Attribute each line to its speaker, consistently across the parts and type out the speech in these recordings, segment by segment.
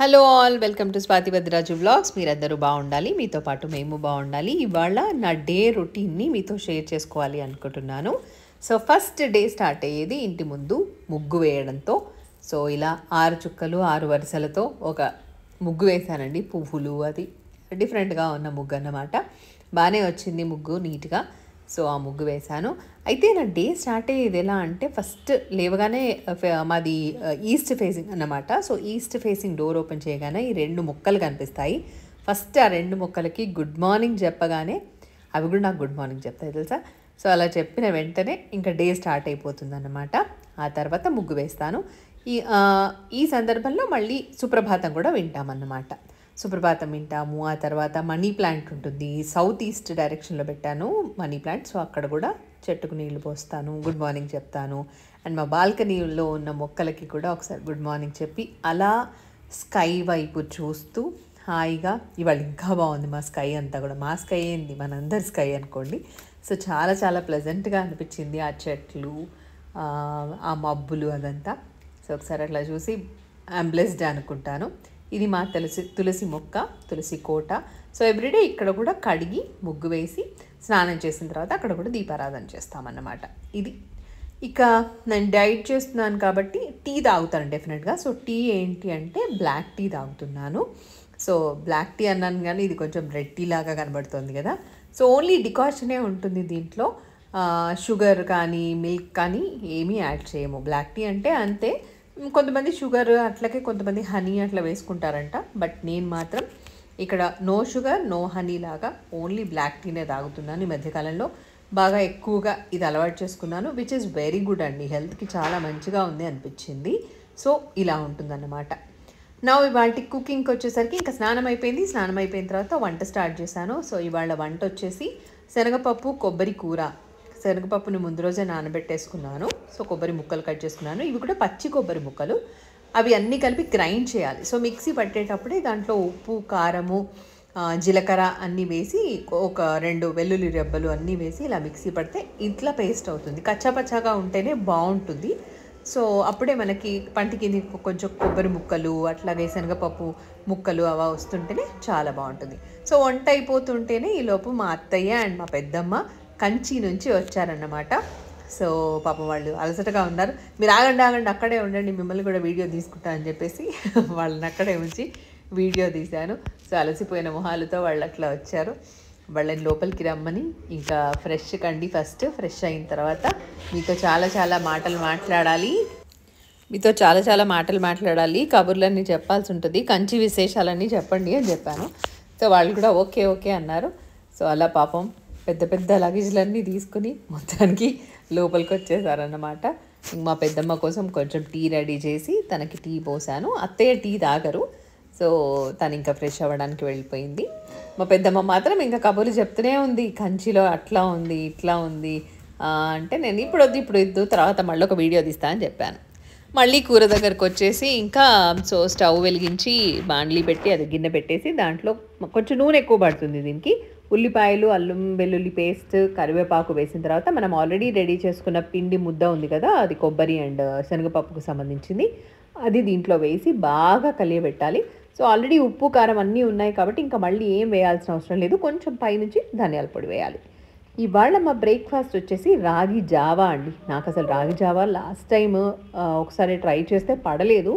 Speaker 1: Hello all, welcome to Swathi Bhadraju vlogs. మీరందరూ బాగుండాలి, మీతో పాటు మేము బాగుండాలి. ఇవాళ నా డే రొటీన్ని మీతో షేర్ చేసుకోవాలి అనుకుంటున్నాను. సో ఫస్ట్ డే స్టార్ట్ అయ్యేది ఇంటి ముందు ముగ్గు వేయడంతో. సో ఇలా 6 చుక్కలు 6 వరుసలతో ఒక ముగ్గు వేశానండి. పువ్వులు అది డిఫరెంట్గా ఉన్న ముగ్గు అన్నమాట. బాగానే వచ్చింది ముగ్గు నీట్గా. సో ఆ ముగ్గు వేశాను. అయితే నా డే స్టార్ట్ అయ్యేది ఎలా అంటే, ఫస్ట్ లేవగానే మాది ఈస్ట్ ఫేసింగ్ అన్నమాట. So east facing door open చేయగానే ఈ 2 మొక్కలు కనిపిస్తాయి. ఫస్ట్ ఆ 2 మొక్కలకి గుడ్ మార్నింగ్ చెప్పగానే అవి కూడా నాకు గుడ్ మార్నింగ్ చెప్తాయి తెలుసా. సో అలా చెప్పిన వెంటనే ఇంకా డే స్టార్ట్ అయిపోతుంది అన్నమాట. ఆ తర్వాత ముగ్గు వేస్తాను. ఈ సందర్భంలో మళ్ళీ సుప్రభాతం కూడా వింటామన్నమాట. సుప్రభాతం వింటాము. ఆ తర్వాత మనీ ప్లాంట్ ఉంటుంది, సౌత్ ఈస్ట్ డైరెక్షన్లో పెట్టాను మనీ ప్లాంట్. సో అక్కడ కూడా చెట్టుకు నీళ్లు పోస్తాను, గుడ్ మార్నింగ్ చెప్తాను. అండ్ మా బాల్కనీలో ఉన్న మొక్కలకి కూడా ఒకసారి గుడ్ మార్నింగ్ చెప్పి అలా స్కై వైపు చూస్తూ హాయిగా, ఇవాళ ఇంకా బాగుంది మా స్కై అంతా కూడా. మా స్కై ఏంది, మనందరి స్కై అనుకోండి. సో చాలా చాలా ప్లెజెంట్గా అనిపించింది ఆ చెట్లు, ఆ మబ్బులు అదంతా. సో ఒకసారి అట్లా చూసి ఐఎమ్ బ్లెస్డ్ అనుకుంటాను. ఇది మా తులసి మొక్క, తులసి కోట. సో ఎవ్రీడే ఇక్కడ కూడా కడిగి ముగ్గు వేసి స్నానం చేసిన తర్వాత అక్కడ కూడా దీపారాధన చేస్తామన్నమాట. ఇది ఇక నేను డైట్ చేస్తున్నాను కాబట్టి టీ తాగుతాను డెఫినెట్గా. సో టీ ఏంటి అంటే బ్లాక్ టీ తాగుతున్నాను. సో బ్లాక్ టీ అన్నాను కానీ ఇది కొంచెం రెడ్ టీ లాగా కనబడుతుంది కదా. సో ఓన్లీ డికాషనే ఉంటుంది దీంట్లో. షుగర్ కానీ మిల్క్ కానీ ఏమీ యాడ్ చేయము. బ్లాక్ టీ అంటే అంతే. కొంతమంది షుగర్ అట్లకే కొంతమంది హనీ అట్లా వేసుకుంటారంట. బట్ నేను మాత్రం ఇక్కడ నో షుగర్ నో హనీ లాగా ఓన్లీ బ్లాక్ టీనే తాగుతున్నాను. ఈ మధ్యకాలంలో బాగా ఎక్కువగా ఇది అలవాటు చేసుకున్నాను, విచ్ ఇస్ వెరీ గుడ్ అండి. హెల్త్కి చాలా మంచిగా ఉంది అనిపించింది. సో ఇలా ఉంటుందన్నమాట. నా ఇవాళ కుకింగ్కి వచ్చేసరికి ఇంకా స్నానం అయిపోయింది. స్నానం అయిపోయిన తర్వాత వంట స్టార్ట్ చేశాను. సో ఇవాళ వంట వచ్చేసి శనగపప్పు కొబ్బరి కూర. శనగపప్పుని ముందు రోజే నానబెట్టేసుకున్నాను. సో కొబ్బరి ముక్కలు కట్ చేసుకున్నాను. ఇవి కూడా పచ్చి కొబ్బరి ముక్కలు. అవి అన్నీ కలిపి గ్రైండ్ చేయాలి. సో మిక్సీ పట్టేటప్పుడే దాంట్లో ఉప్పు, కారము, జీలకర్ర అన్నీ వేసి ఒక 2 వెల్లుల్లి రెబ్బలు అన్నీ వేసి ఇలా మిక్సీ పడితే ఇట్లా పేస్ట్ అవుతుంది. కచ్చాపచ్చాగా ఉంటేనే బాగుంటుంది. సో అప్పుడే మనకి పంటికి కొంచెం కొబ్బరి ముక్కలు అట్లాగే శనగపప్పు ముక్కలు అలా వస్తుంటేనే చాలా బాగుంటుంది. సో వంట అయిపోతుంటేనే ఈలోపు మా అత్తయ్య అండ్ మా పెద్దమ్మ కంచి నుంచి వచ్చారన్నమాట. సో పాపం వాళ్ళు అలసటగా ఉన్నారు. మీరు ఆగండి అక్కడే ఉండండి, మిమ్మల్ని కూడా వీడియో తీసుకుంటా అని చెప్పేసి వాళ్ళని అక్కడే ఉంచి వీడియో తీశాను. సో అలసిపోయిన మొహాలతో వాళ్ళు అట్లా వచ్చారు. వాళ్ళని లోపలికి రమ్మని ఇంకా ఫ్రెష్ కండి. ఫస్ట్ ఫ్రెష్ అయిన తర్వాత మీతో చాలా చాలా మాటలు మాట్లాడాలి, కబుర్లన్నీ చెప్పాల్సి ఉంటుంది, కంచి విశేషాలన్నీ చెప్పండి అని చెప్పాను. సో వాళ్ళు కూడా ఓకే ఓకే అన్నారు. సో అలా పాపం పెద్ద పెద్ద లగేజ్లన్నీ తీసుకుని మొత్తానికి లోపలికి వచ్చేసారన్నమాట. మా పెద్దమ్మ కోసం కొంచెం టీ రెడీ చేసి తనకి టీ పోసాను. అత్తయ్య టీ తాగరు. సో తను ఇంకా ఫ్రెష్ అవ్వడానికి వెళ్ళిపోయింది. మా పెద్దమ్మ మాత్రం ఇంకా కబుర్లు చెప్తూనే ఉంది, కంచిలో అట్లా ఉంది ఇట్లా ఉంది అంటే నేను ఇప్పుడు వద్దు తర్వాత మళ్ళీ ఒక వీడియో తీస్తా అని చెప్పాను. మళ్ళీ కూర దగ్గరకు వచ్చేసి ఇంకా సో స్టవ్ వెలిగించి బాండ్లీ పెట్టి అది గిన్నె పెట్టేసి దాంట్లో కొంచెం నూనె ఎక్కువ పడుతుంది దీనికి. ఉల్లిపాయలు, అల్లం వెల్లుల్లి పేస్ట్, కరివేపాకు వేసిన తర్వాత మనం ఆల్రెడీ రెడీ చేసుకున్న పిండి ముద్ద ఉంది కదా, అది కొబ్బరి అండ్ శనగపప్పుకు సంబంధించింది, అది దీంట్లో వేసి బాగా కలియబెట్టాలి. సో ఆల్రెడీ ఉప్పు కారం అన్నీ ఉన్నాయి కాబట్టి ఇంకా మళ్ళీ ఏం వేయాల్సిన అవసరం లేదు. కొంచెం పైనుంచి ధనియాల పొడి వేయాలి. ఇవాళ మా బ్రేక్ఫాస్ట్ వచ్చేసి రాగి జావా అండి. నాకు అసలు రాగి జావా లాస్ట్ టైం ఒకసారి ట్రై చేస్తే పడలేదు.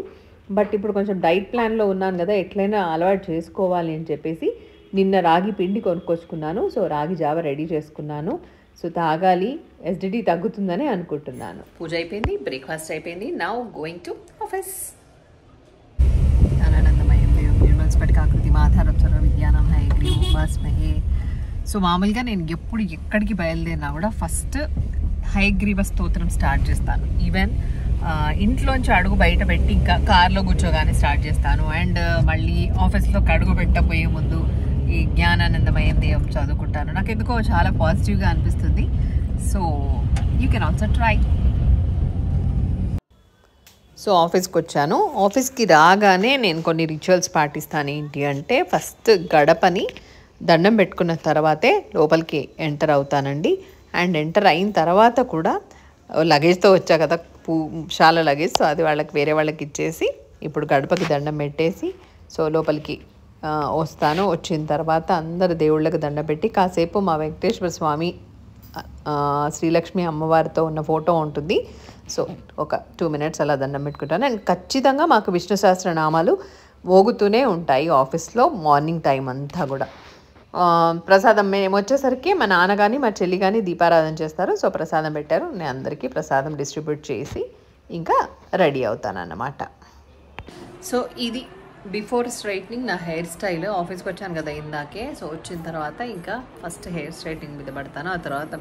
Speaker 1: బట్ ఇప్పుడు కొంచెం డైట్ ప్లాన్లో ఉన్నాను కదా, ఎట్లయినా అలవాటు చేసుకోవాలి అని చెప్పేసి నిన్న రాగి పిండి కొనుక్కొచ్చుకున్నాను. సో రాగి జావా రెడీ చేసుకున్నాను. సో తాగాలి, ఎసిడిటీ తగ్గుతుందని అనుకుంటున్నాను. పూజ అయిపోయింది, బ్రేక్ఫాస్ట్ అయిపోయింది. Now going to office. ఆనందమయం నిర్మల్స్పటికాకృతి మాధారప్సర విజ్ఞానం హయగ్రీవ ఉపాస్మహే. సో మామూలుగా నేను ఎక్కడికి బయలుదేరినా కూడా ఫస్ట్ హయగ్రీవ స్తోత్రం స్టార్ట్ చేస్తాను. ఈవెన్ ఇంట్లోంచి అడుగు బయట పెట్టి ఇంకా కార్లో కూర్చోగానే స్టార్ట్ చేస్తాను. అండ్ మళ్ళీ ఆఫీస్లో అడుగు పెట్టబోయే ముందు ఈ జ్ఞానానందమయం దేవం చదువుకుంటాను. నాకు ఎందుకో చాలా పాజిటివ్గా అనిపిస్తుంది. So you can also try. So ఆఫీస్కి వచ్చాను. ఆఫీస్కి రాగానే నేను కొన్ని రిచువల్స్ పాటిస్తాను. ఏంటి అంటే ఫస్ట్ గడపని దండం పెట్టుకున్న తర్వాతే లోపలికి ఎంటర్ అవుతానండి. అండ్ ఎంటర్ అయిన తర్వాత కూడా లగేజ్తో వచ్చా కదా, చాలా లగేజ్. సో అది వేరే వాళ్ళకి ఇచ్చేసి ఇప్పుడు గడపకి దండం పెట్టేసి సో లోపలికి వస్తాను. వచ్చిన తర్వాత అందరు దేవుళ్ళకి దండం పెట్టి కాసేపు మా వెంకటేశ్వర స్వామి శ్రీలక్ష్మి అమ్మవారితో ఉన్న ఫోటో ఉంటుంది. సో ఒక 2 minutes అలా దండం పెట్టుకుంటాను. అండ్ ఖచ్చితంగా మాకు విష్ణు సహస్రనామాలు మోగుతూనే ఉంటాయి ఆఫీస్లో మార్నింగ్ టైం అంతా కూడా. ప్రసాదం మేము వచ్చేసరికి మా నాన్న కానీ మా చెల్లి కానీ దీపారాధన చేస్తారు. సో ప్రసాదం పెట్టారు, నేను అందరికీ ప్రసాదం డిస్ట్రిబ్యూట్ చేసి ఇంకా రెడీ అవుతాను అన్నమాట. సో ఇది బిఫోర్ స్ట్రైట్నింగ్ నా హెయిర్ స్టైల్. ఆఫీస్కి వచ్చాను కదా ఇందాకే. సో వచ్చిన తర్వాత ఇంకా ఫస్ట్ హెయిర్ స్ట్రైట్నింగ్ మీద పడతాను. ఆ తర్వాత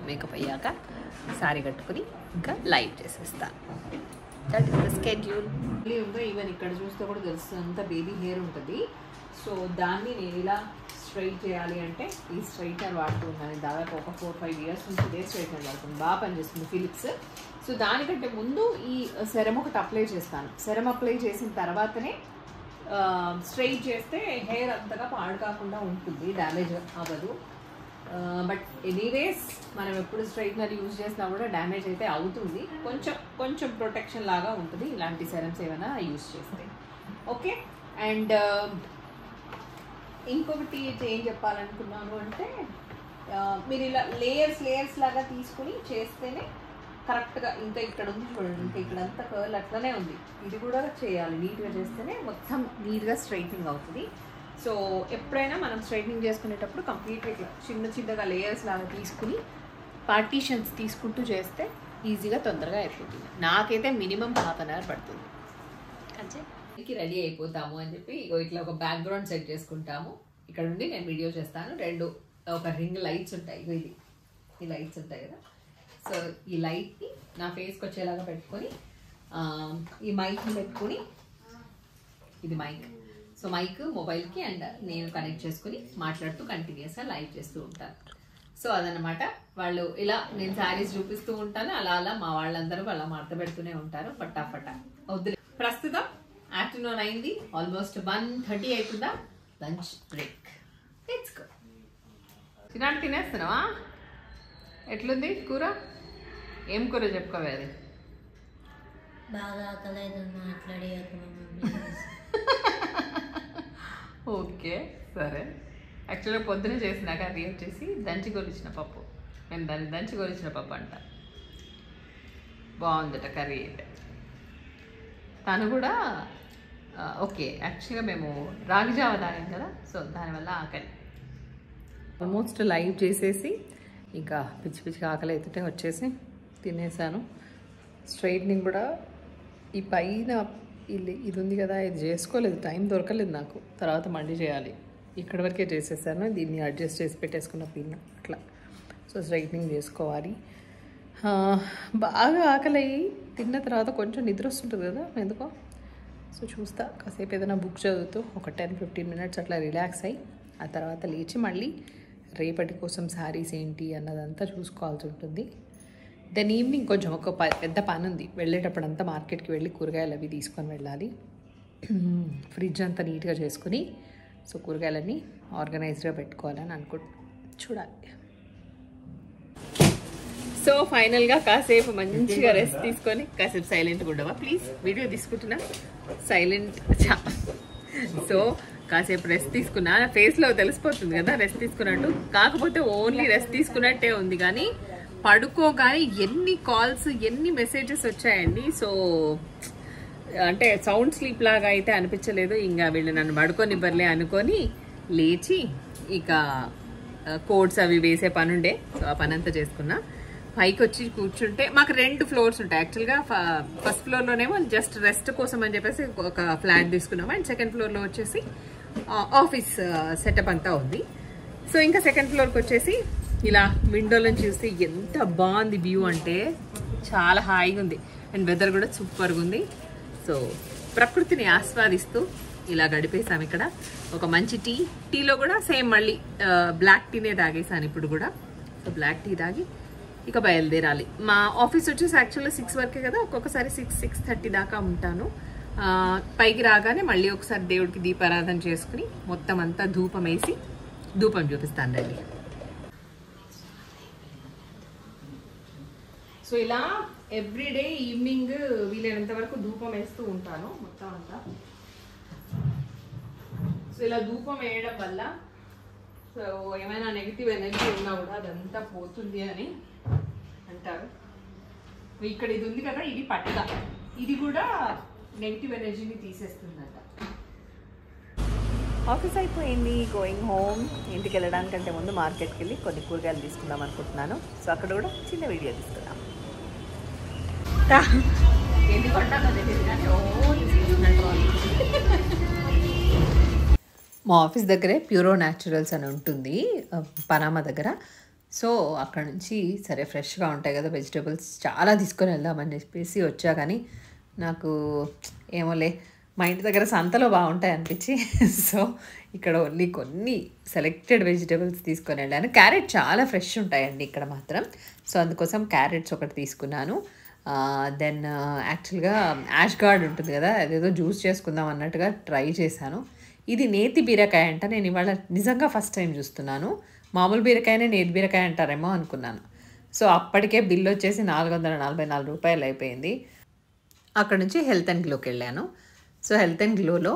Speaker 1: మేకప్ అయ్యాక శారీ కట్టుకుని ఇంకా లైవ్ చేసేస్తాను. That is the schedule. Even ఇక్కడ చూస్తే కూడా తెలుస్తుంది అంత బేబీ హెయిర్ ఉంటుంది. సో దాన్ని నేను ఇలా స్ట్రైట్ చేయాలి అంటే ఈ స్ట్రైట్నర్ వాడుతూ ఉన్నాను. దాదాపు ఒక 4-5 years నుంచి ఇదే స్ట్రైట్నర్ వాడుతుంది. బాగా పనిచేస్తుంది ఫిలిప్స్. సో దానికంటే ముందు ఈ సెరమ్ ఒకటి అప్లై చేస్తాను. సెరమ్ అప్లై చేసిన తర్వాతనే స్ట్రైట్ చేస్తే హెయిర్ అంతగా పాడు కాకుండా ఉంటుంది, డ్యామేజ్ అవ్వదు. బట్ ఎనీవేస్ మనం ఎప్పుడు స్ట్రైట్నర్ యూజ్ చేసినా కూడా డ్యామేజ్ అయితే అవుతుంది. కొంచెం ప్రొటెక్షన్ లాగా ఉంటుంది ఇలాంటి సెరమ్స్ ఏమైనా యూజ్ చేస్తే. ఓకే. అండ్ ఇంకొకటి ఏం చెప్పాలనుకున్నాను అంటే మీరు ఇలా లేయర్స్ లాగా తీసుకుని చేస్తేనే కరెక్ట్గా ఇంకా ఇక్కడ ఉంది చూడండి, ఇంకా ఇక్కడంతా కర్ల్ అట్లనే ఉంది. ఇది కూడా చేయాలి, నీట్గా చేస్తేనే మొత్తం నీట్గా స్ట్రైట్నింగ్ అవుతుంది. సో ఎప్పుడైనా మనం స్ట్రైట్నింగ్ చేసుకునేటప్పుడు కంప్లీట్గా ఇట్లా చిన్నగా లేయర్స్ లాగా తీసుకుని పార్టీషన్స్ తీసుకుంటూ చేస్తే ఈజీగా తొందరగా అయిపోతుంది. నాకైతే మినిమం 1/2 hour పడుతుంది. అంటే రెడీ అయిపోతాము అని చెప్పి ఇట్లా ఒక బ్యాక్గ్రౌండ్ సెట్ చేసుకుంటాము. ఇక్కడ నుండి నేను వీడియో చేస్తాను. ఒక రింగ్ లైట్స్ ఉంటాయి, ఈ లైట్స్ ఉంటాయి కదా. సో ఈ లైట్ని నా ఫేస్కి వచ్చేలాగా పెట్టుకొని ఈ మైక్ని పెట్టుకొని, ఇది మైక్. సో మైక్ మొబైల్కి అండ్ నేను కనెక్ట్ చేసుకుని మాట్లాడుతూ కంటిన్యూస్గా లైవ్ చేస్తూ ఉంటాను. సో అదనమాట. వాళ్ళు ఇలా నేను శారీస్ చూపిస్తూ ఉంటాను, అలా మా వాళ్ళందరూ అలా మడత పెడుతూనే ఉంటారు ఫటాఫటా. వద్దు, ప్రస్తుతం ఆఫ్టర్నూన్ అయింది, ఆల్మోస్ట్ 1:30 అవుతుందా. Lunch break. Let's go. తినేస్తున్నావా? ఎట్లుంది కూర? ఏం కూర చెప్పుకోవే? అది
Speaker 2: బాగా మాట్లాడి.
Speaker 1: ఓకే సరే. యాక్చువల్గా పొద్దున చేసిన కర్రీ వచ్చేసి దంచి కొలిచిన పప్పు. నేను దాన్ని దంచి కొలిచిన పప్పు అంట. బాగుందట కర్రీ అయితే. తను కూడా ఓకే. యాక్చువల్గా మేము రాగి జావ తాగాం కదా, సో దానివల్ల ఆకలి. ఆల్మోస్ట్ లైవ్ చేసేసి ఇంకా పిచ్చి ఆకలి అవుతుంటే వచ్చేసి తినేసాను. స్ట్రైట్నింగ్ కూడా ఈ పైన ఇది ఉంది కదా, ఇది చేసుకోలేదు, టైం దొరకలేదు నాకు. తర్వాత మళ్ళీ చేయాలి. ఇక్కడ వరకే చేసేసాను. దీన్ని అడ్జస్ట్ చేసి పెట్టేసుకున్న పిన్ అట్లా. సో స్ట్రైట్నింగ్ చేసుకోవాలి. బాగా ఆకలి అయ్యి తిన్న తర్వాత కొంచెం నిద్ర వస్తుంటుంది కదా ఎందుకో. సో చూస్తా కాసేపు ఏదైనా బుక్ చదువుతూ ఒక 10-15 minutes అట్లా రిలాక్స్ అయ్యి ఆ తర్వాత లేచి మళ్ళీ రేపటి కోసం శారీస్ ఏంటి అన్నదంతా చూసుకోవాల్సి ఉంటుంది. దెన్ ఈవినింగ్ కొంచెం ఒక పెద్ద పని ఉంది. వెళ్ళేటప్పుడు అంతా మార్కెట్కి వెళ్ళి కూరగాయలు అవి తీసుకొని వెళ్ళాలి. ఫ్రిడ్జ్ అంతా నీట్గా చేసుకుని సో కూరగాయలన్నీ ఆర్గనైజ్డ్గా పెట్టుకోవాలని చూడాలి. సో ఫైనల్గా కాసేపు మంచిగా రెస్ట్ తీసుకొని, కాసేపు సైలెంట్గా ఉండవా ప్లీజ్, వీడియో తీసుకుంటున్నా సైలెంట్. సో కాసేపు రెస్ట్ తీసుకున్నా, ఫేస్లో తెలిసిపోతుంది కదా రెస్ట్ తీసుకున్నట్టు. కాకపోతే ఓన్లీ రెస్ట్ తీసుకున్నట్టే ఉంది కానీ పడుకోగానే ఎన్ని కాల్స్ ఎన్ని మెసేజెస్ వచ్చాయండి. సో అంటే సౌండ్ స్లీప్ లాగా అయితే అనిపించలేదు. ఇంకా వీళ్ళు నన్ను పడుకోనివ్వర్లే అనుకొని లేచి ఇక కోడ్స్ అవి వేసే పని ఉండే. సో ఆ పని అంతా చేసుకున్నా. పైకి వచ్చి కూర్చుంటే మాకు 2 floors ఉంటాయి. యాక్చువల్గా ఫస్ట్ ఫ్లోర్లోనేమో జస్ట్ రెస్ట్ కోసం అని చెప్పేసి ఒక ఫ్లాట్ తీసుకున్నాము. అండ్ సెకండ్ ఫ్లోర్లో వచ్చేసి ఆఫీస్ సెటప్ అంతా ఉంది. సో ఇంకా సెకండ్ ఫ్లోర్కి వచ్చేసి ఇలా విండోలను చూసి ఎంత బాగుంది వ్యూ అంటే చాలా హాయిగా ఉంది. అండ్ వెదర్ కూడా సూపర్గా ఉంది. సో ప్రకృతిని ఆస్వాదిస్తూ ఇలా గడిపేసాం. ఇక్కడ ఒక మంచి టీలో కూడా సేమ్ మళ్ళీ బ్లాక్ టీనే తాగేసాను ఇప్పుడు కూడా. సో బ్లాక్ టీ తాగి ఇక బయలుదేరాలి. మా ఆఫీస్ వచ్చేసి యాక్చువల్గా 6 వరకే కదా, ఒక్కొక్కసారి 6-6:30 దాకా ఉంటాను. పైకి రాగానే మళ్ళీ ఒకసారి దేవుడికి దీపారాధన చేసుకుని మొత్తం అంతా ధూపం వేసి ధూపం చూపిస్తాను రండి. సో ఇలా ఎవ్రీడే ఈవినింగ్ వీలైనంత వరకు ధూపం వేస్తూ ఉంటాను మొత్తం అంతా. సో ఇలా ధూపం వేయడం వల్ల సో ఏమైనా నెగిటివ్ ఎనర్జీ ఉన్నా కూడా అదంతా పోతుంది అని అంటారు. ఇక్కడ ఇది ఉంది కదా, ఇది పట్టిక, ఇది కూడా నెగిటివ్ ఎనర్జీని తీసేస్తుందట. ఆఫీస్ అయిపోయింది, గోయింగ్ హోమ్. ఇంటికి వెళ్ళడానికంటే ముందు మార్కెట్కి వెళ్ళి కొన్ని కూరగాయలు తీసుకుందాం అనుకుంటున్నాను. సో అక్కడ కూడా చిన్న వీడియో తీసుకుందాం. ఎన్ని కొంటానో తెలియదు కానీ మా ఆఫీస్ దగ్గరే ప్యూరో న్యాచురల్స్ అని ఉంటుంది పనామా దగ్గర. సో అక్కడ నుంచి సరే ఫ్రెష్గా ఉంటాయి కదా వెజిటేబుల్స్, చాలా తీసుకొని వెళ్దామని చెప్పేసి వచ్చా. కానీ నాకు ఏమోలే, మా ఇంటి దగ్గర సంతలో బాగుంటాయి అనిపించి సో ఇక్కడ ఓన్లీ కొన్ని సెలెక్టెడ్ వెజిటేబుల్స్ తీసుకొని వెళ్ళాను. క్యారెట్ చాలా ఫ్రెష్ ఉంటాయండి ఇక్కడ మాత్రం. సో అందుకోసం క్యారెట్స్ ఒకటి తీసుకున్నాను. దెన్ యాక్చువల్గా యాష్ గార్డ్ ఉంటుంది కదా, అదేదో జ్యూస్ చేసుకుందాం అన్నట్టుగా ట్రై చేశాను. ఇది నేతి బీరకాయ అంట. నేను ఇవాళ నిజంగా ఫస్ట్ టైం చూస్తున్నాను. మామూలు బీరకాయనే నేతి బీరకాయ అంటారేమో అనుకున్నాను. సో అప్పటికే బిల్ వచ్చేసి 444 రూపాయలు అయిపోయింది. అక్కడ నుంచి హెల్త్ అండ్ గ్లోకి వెళ్ళాను. సో హెల్త్ అండ్ గ్లోలో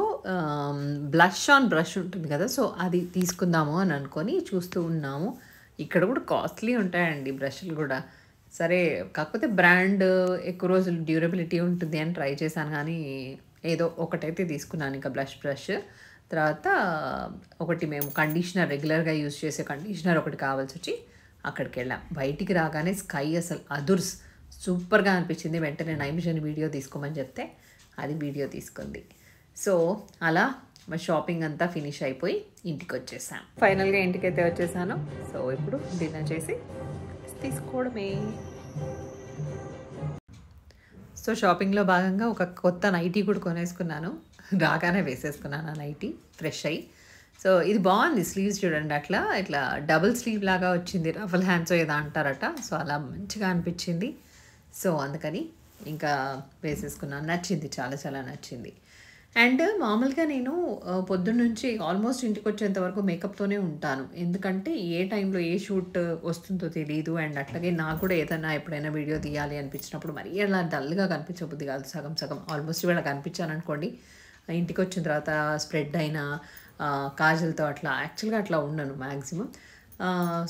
Speaker 1: బ్లష్ ఆన్ బ్రష్ ఉంటుంది కదా, సో అది తీసుకుందాము అని అనుకొని చూస్తూ ఉన్నాము. ఇక్కడ కూడా కాస్ట్లీ ఉంటాయండి బ్రష్లు కూడా. సరే కాకపోతే బ్రాండ్ ఎక్కువ రోజులు డ్యూరబిలిటీ ఉంటుంది అని ట్రై చేశాను. కానీ ఏదో ఒకటైతే తీసుకున్నాను. ఇంకా బ్రష్ తర్వాత ఒకటి మేము కండిషనర్ రెగ్యులర్గా యూజ్ చేసే కండిషనర్ ఒకటి కావాల్సి వచ్చి అక్కడికి వెళ్ళాం. బయటికి రాగానే స్కై అసలు అదుర్స్ సూపర్గా అనిపించింది. వెంటనే నైమిషని వీడియో తీసుకోమని చెప్తే అది వీడియో తీసుకుంది. సో అలా మా షాపింగ్ అంతా ఫినిష్ అయిపోయి ఇంటికి వచ్చేసాను. ఫైనల్గా ఇంటికైతే వచ్చేసాను. సో ఇప్పుడు డిన్నర్ చేసి తీసుకోవడమే. సో షాపింగ్లో భాగంగా ఒక కొత్త నైటీ కూడా కొనేసుకున్నాను. రాగానే వేసేసుకున్నాను ఆ నైటీ ఫ్రెష్ అయ్యి. సో ఇది బాగుంది. స్లీవ్స్ చూడండి, అట్లా ఇట్లా డబుల్ స్లీవ్ లాగా వచ్చింది. రఫల్ హ్యాండ్స్ ఏదో అంటారట. సో అలా మంచిగా అనిపించింది. సో అందుకని ఇంకా వేసేసుకున్నాను. నచ్చింది, చాలా చాలా నచ్చింది. అండ్ మామూలుగా నేను పొద్దున్న నుంచి ఆల్మోస్ట్ ఇంటికి వచ్చేంత వరకు మేకప్తోనే ఉంటాను. ఎందుకంటే ఏ టైంలో ఏ షూట్ వస్తుందో తెలియదు. అండ్ అట్లాగే నాకు కూడా ఏదైనా ఎప్పుడైనా వీడియో తీయాలి అనిపించినప్పుడు మరీ అలా డల్గా కనిపించబుద్ది కాదు. సగం సగం ఆల్మోస్ట్ ఇవాళ కనిపించాను అనుకోండి. ఇంటికి వచ్చిన తర్వాత స్ప్రెడ్ అయిన కాజల్తో అట్లా యాక్చువల్గా అట్లా ఉండను మ్యాక్సిమం.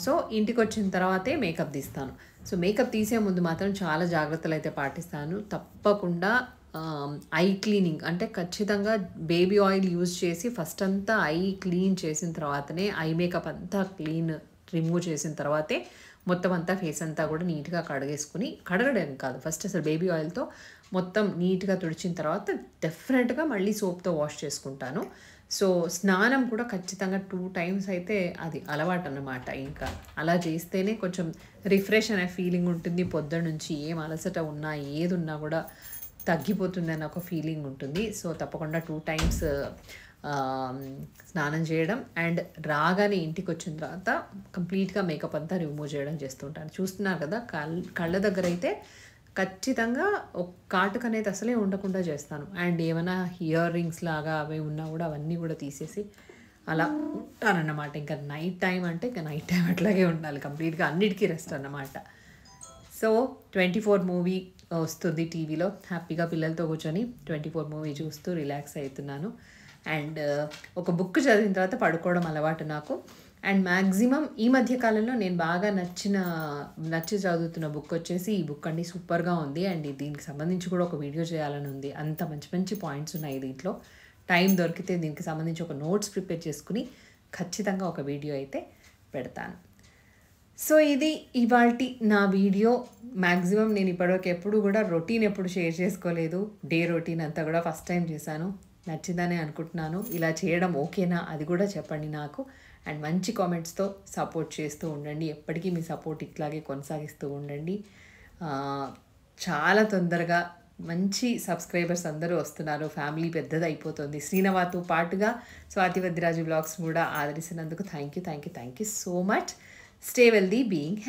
Speaker 1: సో ఇంటికి వచ్చిన తర్వాతే మేకప్ తీస్తాను. సో మేకప్ తీసే ముందు మాత్రం చాలా జాగ్రత్తలు అయితే పాటిస్తాను. తప్పకుండా ఐ క్లీనింగ్ అంటే ఖచ్చితంగా బేబీ ఆయిల్ యూజ్ చేసి ఫస్ట్ అంతా ఐ క్లీన్ చేసిన తర్వాతనే ఐ మేకప్ అంతా క్లీన్ రిమూవ్ చేసిన తర్వాతే మొత్తం అంతా ఫేస్ అంతా కూడా నీట్గా కడగేసుకుని, కడగడం కాదు ఫస్ట్ అసలు బేబీ ఆయిల్తో మొత్తం నీట్గా తుడిచిన తర్వాత డెఫినెట్గా మళ్ళీ సోప్తో వాష్ చేసుకుంటాను. సో స్నానం కూడా ఖచ్చితంగా 2 times అయితే అది అలవాటు అన్నమాట. ఇంకా అలా చేస్తేనే కొంచెం రిఫ్రెష్ అనే ఫీలింగ్ ఉంటుంది. పొద్దున్న నుంచి ఏం అలసట ఉన్నా ఏది ఉన్నా కూడా తగ్గిపోతుంది అన్న ఒక ఫీలింగ్ ఉంటుంది. సో తప్పకుండా 2 times స్నానం చేయడం అండ్ రాగానే ఇంటికి వచ్చిన తర్వాత కంప్లీట్గా మేకప్ అంతా రిమూవ్ చేయడం చేస్తుంటాను. చూస్తున్నారు కదా కళ్ళ దగ్గర అయితే ఖచ్చితంగా ఒక కాటుక అనేది అసలే ఉండకుండా చేస్తాను. అండ్ ఏమైనా ఇయర్ రింగ్స్ లాగా అవి ఉన్నా కూడా అవన్నీ కూడా తీసేసి అలా ఉంటానన్నమాట. ఇంకా నైట్ టైం అంటే ఇంకా నైట్ టైం అట్లాగే ఉండాలి, కంప్లీట్గా అన్నిటికీ రెస్ట్ అన్నమాట. సో 24 మూవీ వస్తుంది టీవీలో. హ్యాపీగా పిల్లలతో కూర్చొని 24 మూవీ చూస్తూ రిలాక్స్ అవుతున్నాను. అండ్ ఒక బుక్ చదివిన తర్వాత పడుకోవడం అలవాటు నాకు. అండ్ మ్యాక్సిమం ఈ మధ్య కాలంలో నేను బాగా నచ్చి చదువుతున్న బుక్ వచ్చేసి ఈ బుక్ అండి. సూపర్గా ఉంది. అండ్ దీనికి సంబంధించి కూడా ఒక వీడియో చేయాలని ఉంది. అంత మంచి మంచి పాయింట్స్ ఉన్నాయి దీంట్లో. టైం దొరికితే దీనికి సంబంధించి ఒక నోట్స్ ప్రిపేర్ చేసుకుని ఖచ్చితంగా ఒక వీడియో అయితే పెడతాను. సో ఇది ఇవాల్టి నా వీడియో. మ్యాక్సిమం నేను ఇప్పటివరకు ఎప్పుడు కూడా రొటీన్ ఎప్పుడు షేర్ చేసుకోలేదు. డే రొటీన్ అంతా కూడా ఫస్ట్ టైం చేశాను. నచ్చిందని అనుకుంటున్నాను. ఇలా చేయడం ఓకేనా అది కూడా చెప్పండి నాకు. అండ్ మంచి కామెంట్స్తో సపోర్ట్ చేస్తూ ఉండండి. ఎప్పటికీ మీ సపోర్ట్ ఇట్లాగే కొనసాగిస్తూ ఉండండి. చాలా తొందరగా మంచి సబ్స్క్రైబర్స్ అందరూ వస్తున్నారు. ఫ్యామిలీ పెద్దది అయిపోతుంది. శ్రీనవాతో పాటుగా స్వాతి వద్దిరాజు వ్లాగ్స్ కూడా ఆదరిస్తున్నందుకు thank you so much. Stay wealthy, being